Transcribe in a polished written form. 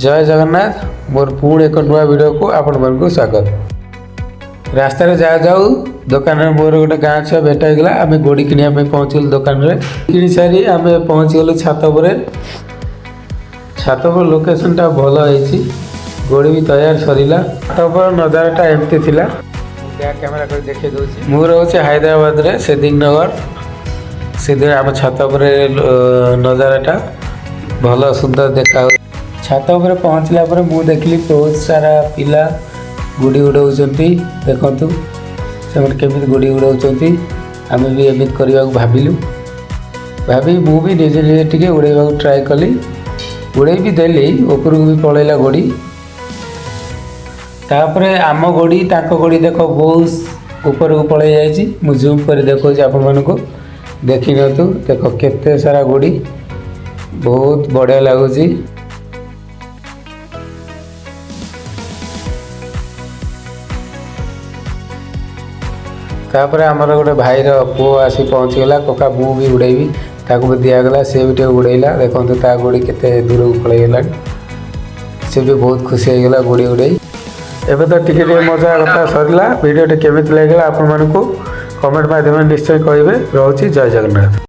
जय जगन्नाथ मोर पुणी एक नुआ वीडियो को आपण मन स्वागत। रास्ता रे जा जाऊ दुकान में मोर गोटे गाँ छुआ भेट होगा आम गोड़ी किनिया पहुँचल दुकान रे कि सारी आम पहुँची गलु छात पर लोकेशन टा भल है गोड़ी भी तैयार सरीला छात पर नजाराटा एमती थिला कैमेरा कर देखे दूसरी मु रोचे हैदराबाद रे सेदिंग नगर से आम छात पर नजाराटा भल सुंदर देखा छात पर पहुँचला पर मु देखली बहुत सारा पिला गुड़ी उड़ाऊँच देखु से केमी गुड़ी उड़ाऊँच आम भी एमती करने भाविलु भाभी मु भी निजे निजे टे उड़ेबा ट्राए कली उड़े भी देली ऊपर को भी पलैला गोड़ी तापर आम गोड़ी ताको गोड़ी देख बहुत ऊपर को पलै जाइए मु जूम कर देखो आपण मानक देखी नियंतु देख केते सारा गोड़ी बहुत बढ़िया लगुच तापर आमर गोटे भाईर पुओ आसी पहुँचीगला कका मु भी उड़ेबी ताको भी दिगला सी भी उड़ेला देखो ता गोड़ी केते दूर को पलैगला सी भी बहुत खुशी होगा गोड़ी उड़े एवं तो टिके मजा कथा सरला वीडियो केमी लगे आपण मानक कमेंट माध्यम निश्चय कहे रोचे जय जगन्नाथ।